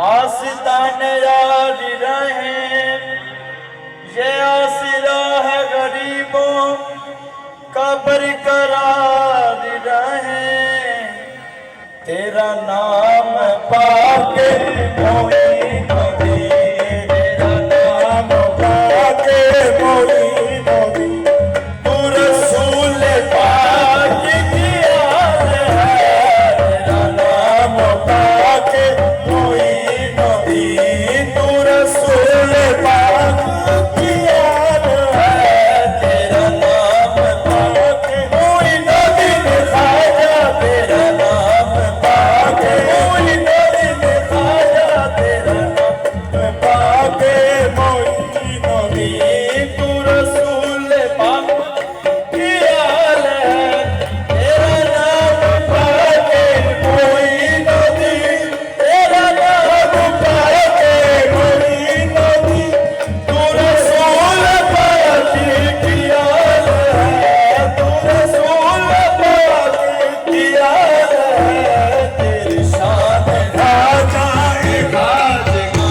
आस्ताने यारी रहे, ये आसरा है गरीबों का बरकरार रहे। तेरा नाम पाके मोई नदी, तेरा नाम पाके मोई नदी, तू रसूल पाक की याद है। तेरा नाम पाके मोई नदी, तू रसूल पाक की याद है। तेरा नाम पाके मोई नदी में खाजा, तेरा नाम पाके मोई नदी में खाजा, तेरा नाम पाके मोई नदी, तू रसूल पाक की याद है। तेरा नाम पाके मोई नदी, तेरा नाम पाके मोई नदी, तू रसूल पाक की याद है। तू रसूल पाक की याद है। तेरी शान खाजा ए खाजगा,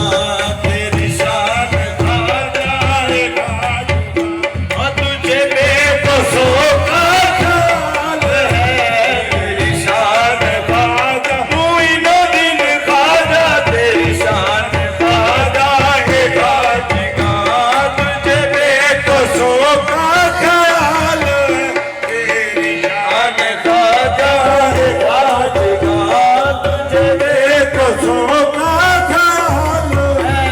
तेरी शान खाजा ए खाजगा, तुझे बेबसों का ख्याल है। तेरी शान खाजा मोई नदी में खाजा, तेरी शान खाजा ए खाजगा, तुझे बेबसों का ख्याल है। तेरी शान खाजा ए खाजगा, तुझे बेबसों का ख्याल है।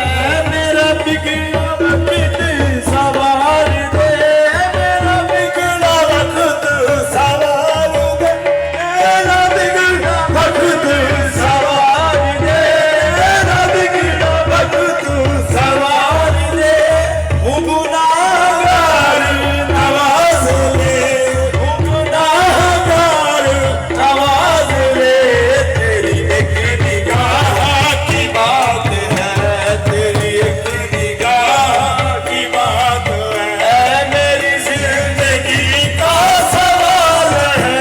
मेरा बिगड़ा वक्त सवार दे, मेरा बिगड़ा वक्त सवार दे, मेरा बिगड़ा वक्त सवार दे, मेरा बिगड़ा वक्त सवार दे। वो गुनाहगार नवाज ले, वो गुनाहगार नवाज ले। तेरी एक निगाह की बात है, तेरी एक निगाह की बात है। मेरी जिंदगी का सवाल है।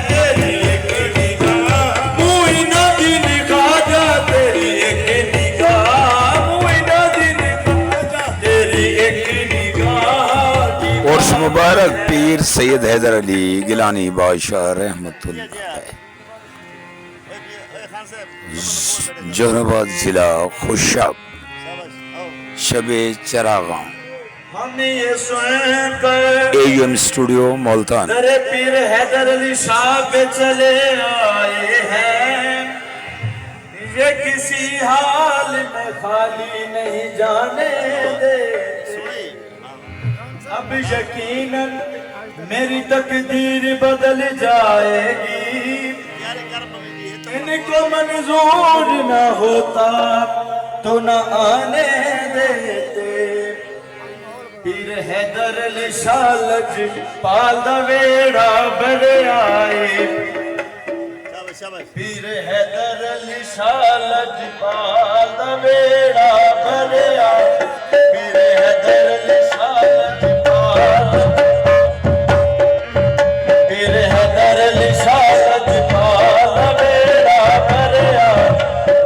तेरी एक निगाह मोई नदी ने खाजा, तेरी एक निगाह मोई नदी ने खाजा, तेरी एक निगाह की उर्स मुबारक पीर सैयद हैदर अली गिलानी बादशाह रहमतुल्लाह अलैह, जोहराबाद जिला खुशब शबे चरागा हम ये स्वयं कर एएम स्टूडियो मुल्तान। तेरे पीर हैदर अली शाह पे चले आए हैं। ये किसी हाल में खाली नहीं जाने दे। अब यकीनन मेरी तकदीर बदल जाएगी। इनको मंजूर न होता तो न आने देते। पीर हैदर अली शाह लजपाल दा वेड़ा भर आए। पीर हैदर अली शाह लजपाल दा वेड़ा भर आए। पीर हैदर अली शाह लजपाल, पीर हैदर अली शाह लजपाल दा वेड़ा भर आए।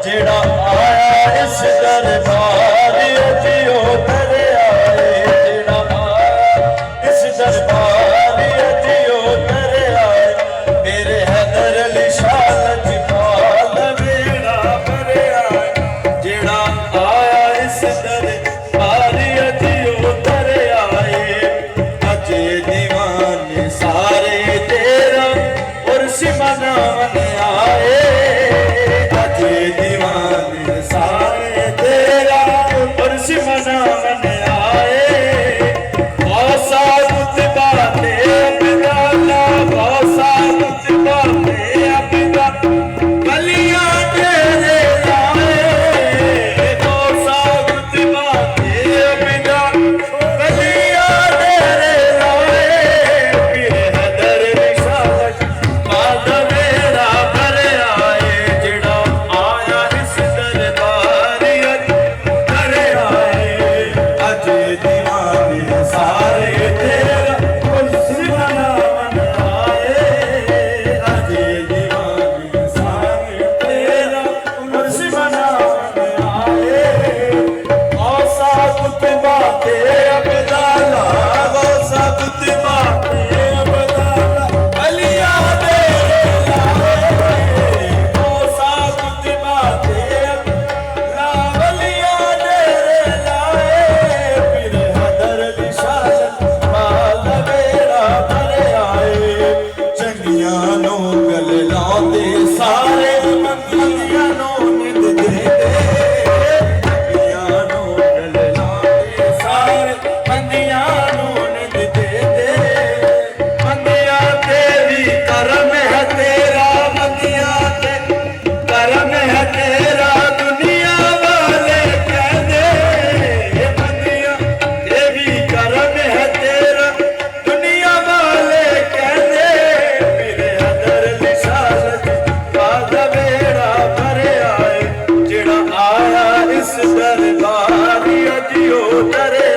जेड़ा आया इस दरबार जियो दर आए, जेड़ा आया इस दरबार जियो दर आए। मेरे हैदर अली शाह लजपाल दा वेड़ा भर आए। जेड़ा आया इस दरबार जियो दर आए। अज इस दरबार अजियो दरे